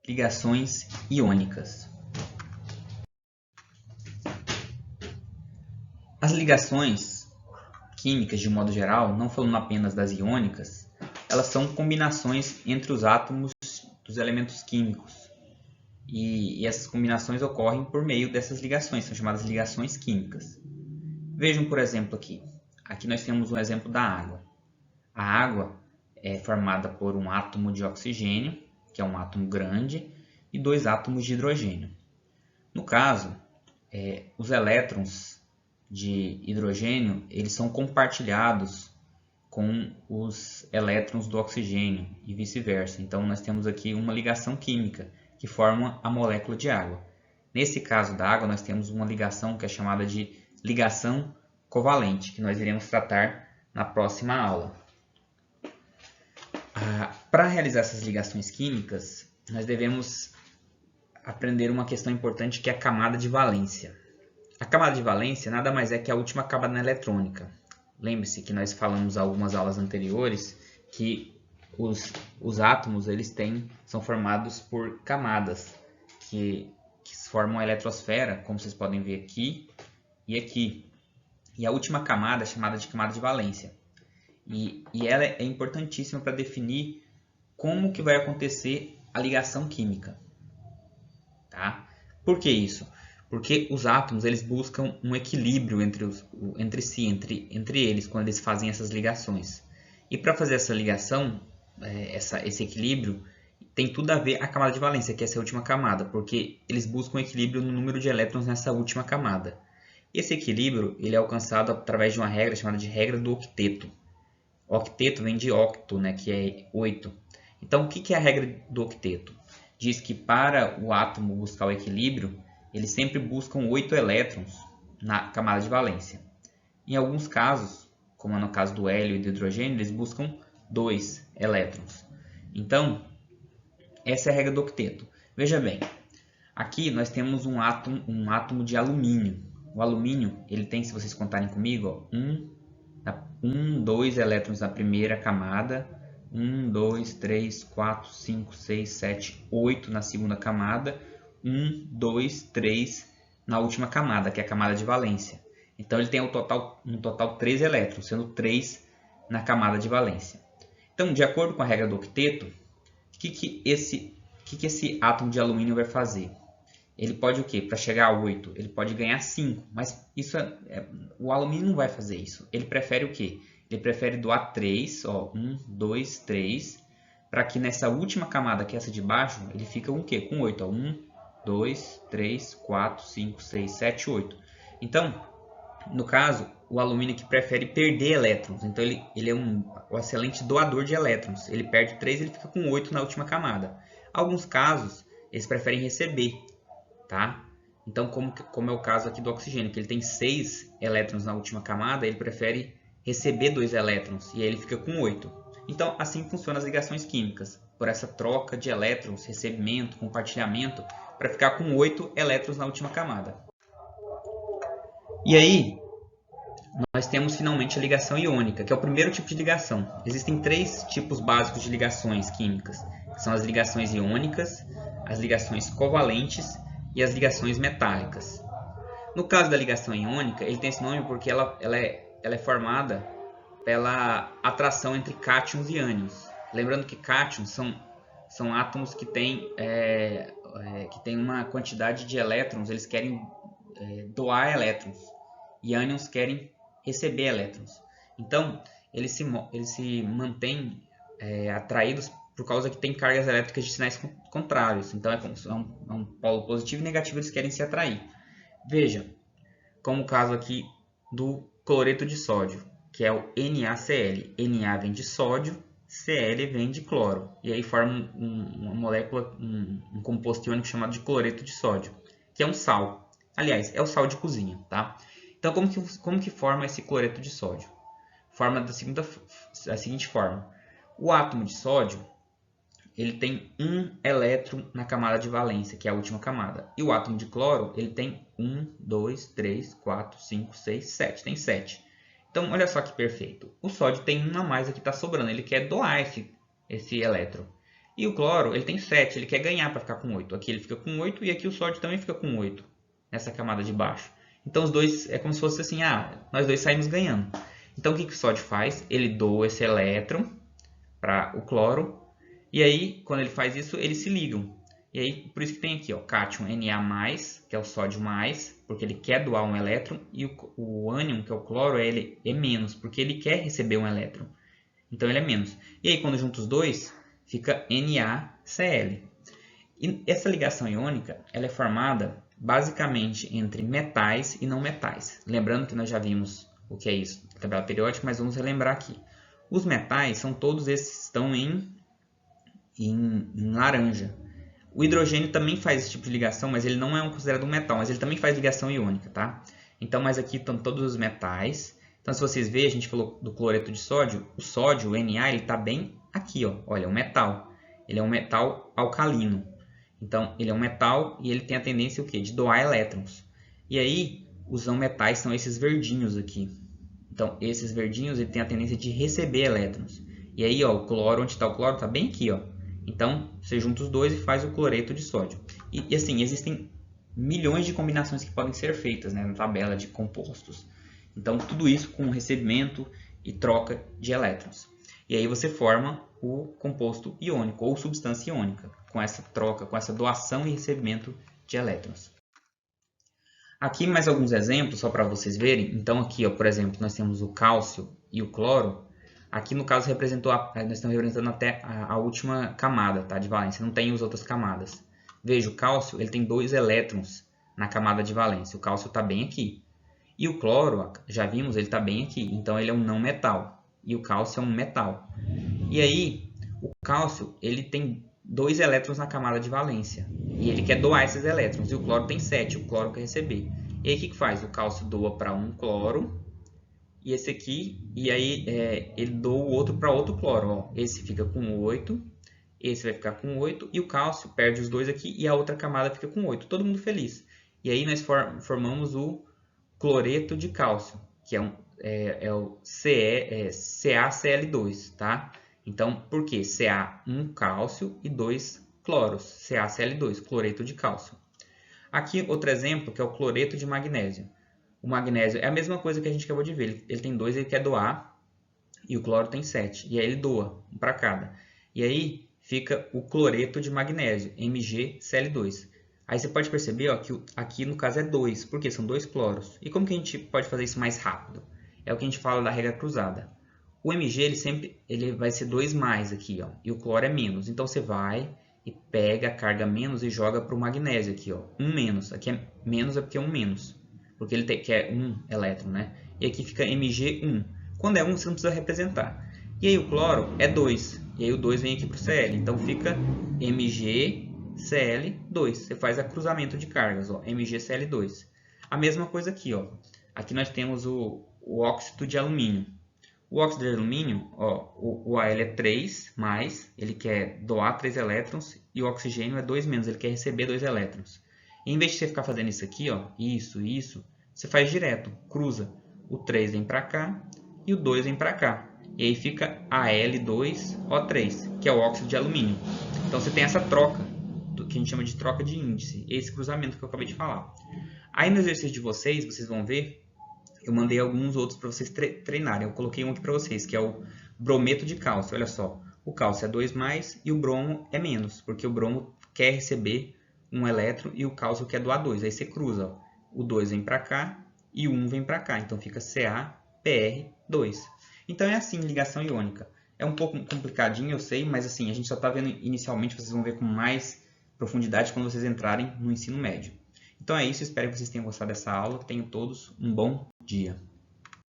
Ligações iônicas. As ligações químicas, de modo geral, não falando apenas das iônicas, elas são combinações entre os átomos dos elementos químicos. E essas combinações ocorrem por meio dessas ligações, são chamadas ligações químicas. Vejam, por exemplo, aqui. Aqui nós temos um exemplo da água. A água é formada por um átomo de oxigênio, que é um átomo grande, e dois átomos de hidrogênio. No caso, os elétrons de hidrogênio eles são compartilhados com os elétrons do oxigênio e vice-versa. Então, nós temos aqui uma ligação química que forma a molécula de água. Nesse caso da água, nós temos uma ligação que é chamada de ligação covalente, que nós iremos tratar na próxima aula. Para realizar essas ligações químicas, nós devemos aprender uma questão importante que é a camada de valência. A camada de valência nada mais é que a última camada na eletrônica. Lembre-se que nós falamos em algumas aulas anteriores que os átomos são formados por camadas que formam a eletrosfera, como vocês podem ver aqui e aqui. E a última camada é chamada de camada de valência. E ela é importantíssima para definir como que vai acontecer a ligação química. Tá? Por que isso? Porque os átomos eles buscam um equilíbrio entre eles quando eles fazem essas ligações. E para fazer essa ligação, esse equilíbrio, tem tudo a ver a camada de valência, que é essa última camada, porque eles buscam equilíbrio no número de elétrons nessa última camada. Esse equilíbrio ele é alcançado através de uma regra chamada de regra do octeto. Octeto vem de octo, né, que é 8. Então, o que é a regra do octeto? Diz que para o átomo buscar o equilíbrio, eles sempre buscam 8 elétrons na camada de valência. Em alguns casos, como no caso do hélio e do hidrogênio, eles buscam 2 elétrons. Então, essa é a regra do octeto. Veja bem, aqui nós temos um átomo de alumínio. O alumínio ele tem, se vocês contarem comigo, 2 elétrons na primeira camada, 1, 2, 3, 4, 5, 6, 7, 8 na segunda camada, 1, 2, 3 na última camada, que é a camada de valência. Então ele tem um total 3 elétrons, sendo 3 na camada de valência. Então, de acordo com a regra do octeto, o que esse átomo de alumínio vai fazer? Ele pode o quê? Para chegar a 8, ele pode ganhar 5, mas o alumínio não vai fazer isso. Ele prefere o quê? Ele prefere doar 3, 1, 2, 3, para que nessa última camada, que é essa de baixo, ele fica com o quê? Com 8. 1, 2, 3, 4, 5, 6, 7, 8. Então, no caso, o alumínio que prefere perder elétrons. Então, ele é um excelente doador de elétrons. Ele perde 3 e ele fica com 8 na última camada. Alguns casos, eles preferem receber. Tá? Então, como é o caso aqui do oxigênio, que ele tem 6 elétrons na última camada, ele prefere receber 2 elétrons e aí ele fica com 8. Então, assim funcionam as ligações químicas, por essa troca de elétrons, recebimento, compartilhamento, para ficar com 8 elétrons na última camada. E aí, nós temos finalmente a ligação iônica, que é o primeiro tipo de ligação. Existem 3 tipos básicos de ligações químicas, que são as ligações iônicas, as ligações covalentes e as ligações metálicas. No caso da ligação iônica, ele tem esse nome porque ela é formada pela atração entre cátions e ânions. Lembrando que cátions são átomos que têm uma quantidade de elétrons, eles querem doar elétrons, e ânions querem receber elétrons. Então, eles se mantêm atraídos por causa que tem cargas elétricas de sinais contrários. Então, é um polo positivo e negativo, eles querem se atrair. Veja, como o caso aqui do cloreto de sódio, que é o NaCl. Na vem de sódio, Cl vem de cloro. E aí forma uma molécula, um composto iônico chamado de cloreto de sódio, que é um sal. Aliás, é o sal de cozinha. Tá? Então, como que forma esse cloreto de sódio? Forma da seguinte forma. O átomo de sódio ele tem 1 elétron na camada de valência, que é a última camada. E o átomo de cloro, ele tem 1, 2, 3, 4, 5, 6, 7. Tem 7. Então, olha só que perfeito. O sódio tem 1 a mais aqui, está sobrando. Ele quer doar esse elétron. E o cloro, ele tem 7, ele quer ganhar para ficar com 8. Aqui ele fica com 8 e aqui o sódio também fica com 8, nessa camada de baixo. Então os dois é como se fosse assim, nós dois saímos ganhando. Então o que o sódio faz? Ele doa esse elétron para o cloro, e aí quando ele faz isso, eles se ligam. E aí, por isso que tem aqui, ó, cátion Na+, que é o sódio mais, porque ele quer doar um elétron, e o ânion, que é o cloro, ele é menos, porque ele quer receber um elétron. Então ele é menos. E aí quando junta os dois, fica NaCl. E essa ligação iônica, ela é formada basicamente entre metais e não metais. Lembrando que nós já vimos o que é isso na tabela periódica, mas vamos relembrar aqui. Os metais são todos esses que estão em laranja. O hidrogênio também faz esse tipo de ligação, mas ele não é considerado um metal, mas ele também faz ligação iônica, tá? Então, mas aqui estão todos os metais. Então, se vocês verem, a gente falou do cloreto de sódio. O sódio, o Na, ele está bem aqui, ó. Olha, é um metal. Ele é um metal alcalino. Então, ele é um metal e ele tem a tendência o quê? De doar elétrons. E aí, os não metais são esses verdinhos aqui. Então, esses verdinhos ele tem a tendência de receber elétrons. E aí, ó, o cloro, onde está o cloro, está bem aqui, ó. Então, você junta os dois e faz o cloreto de sódio. E assim, existem milhões de combinações que podem ser feitas, né, na tabela de compostos. Então, tudo isso com recebimento e troca de elétrons. E aí você forma o composto iônico ou substância iônica, com essa troca, com essa doação e recebimento de elétrons. Aqui mais alguns exemplos, só para vocês verem. Então, aqui, ó, por exemplo, nós temos o cálcio e o cloro. Aqui, no caso, nós estamos representando até a última camada, tá, de valência. Não tem as outras camadas. Veja, o cálcio ele tem 2 elétrons na camada de valência. O cálcio está bem aqui. E o cloro, já vimos, ele está bem aqui. Então, ele é um não metal. E o cálcio é um metal. E aí, o cálcio ele tem 2 elétrons na camada de valência. E ele quer doar esses elétrons. E o cloro tem 7. O cloro quer receber. E aí, o que faz? O cálcio doa para um cloro. E esse aqui, e aí ele doa o outro para outro cloro. Ó. Esse fica com 8, esse vai ficar com 8, e o cálcio perde os dois aqui e a outra camada fica com 8. Todo mundo feliz. E aí nós formamos o cloreto de cálcio, que é o CaCl2. Tá? Então, por quê? Ca, 1 cálcio e 2 cloros. CaCl2, cloreto de cálcio. Aqui outro exemplo, que é o cloreto de magnésio. O magnésio é a mesma coisa que a gente acabou de ver. Ele tem 2, ele quer doar. E o cloro tem 7. E aí ele doa, um para cada. E aí fica o cloreto de magnésio, MgCl2. Aí você pode perceber, ó, que aqui no caso é 2, porque são 2 cloros. E como que a gente pode fazer isso mais rápido? É o que a gente fala da regra cruzada. O Mg ele vai ser 2 mais aqui, ó, e o cloro é menos. Então você vai e pega a carga menos e joga para o magnésio aqui, ó, 1 menos. Aqui é menos porque é 1 menos. Porque ele quer 1 elétron, né? E aqui fica Mg1. Quando é 1, você não precisa representar. E aí o cloro é 2. E aí o 2 vem aqui para o Cl. Então fica MgCl2. Você faz a cruzamento de cargas, ó, MgCl2. A mesma coisa aqui, ó. Aqui nós temos o óxido de alumínio. O óxido de alumínio, ó, o Al é 3 mais, ele quer doar 3 elétrons. E o oxigênio é 2 menos, ele quer receber 2 elétrons. E em vez de você ficar fazendo isso aqui, ó, isso, você faz direto, cruza. O 3 vem para cá e o 2 vem para cá. E aí fica Al2O3, que é o óxido de alumínio. Então você tem essa troca, que a gente chama de troca de índice, esse cruzamento que eu acabei de falar. Aí no exercício de vocês vão ver, eu mandei alguns outros para vocês treinarem. Eu coloquei um aqui para vocês, que é o brometo de cálcio. Olha só, o cálcio é 2 mais e o bromo é menos, porque o bromo quer receber um elétron e o cálcio quer doar 2. Aí você cruza, ó. O 2 vem para cá e o 1 vem para cá. Então fica CaPr2. Então é assim, ligação iônica. É um pouco complicadinho, eu sei, mas assim, a gente só está vendo inicialmente, vocês vão ver com mais profundidade quando vocês entrarem no ensino médio. Então é isso, espero que vocês tenham gostado dessa aula. Tenham todos um bom dia.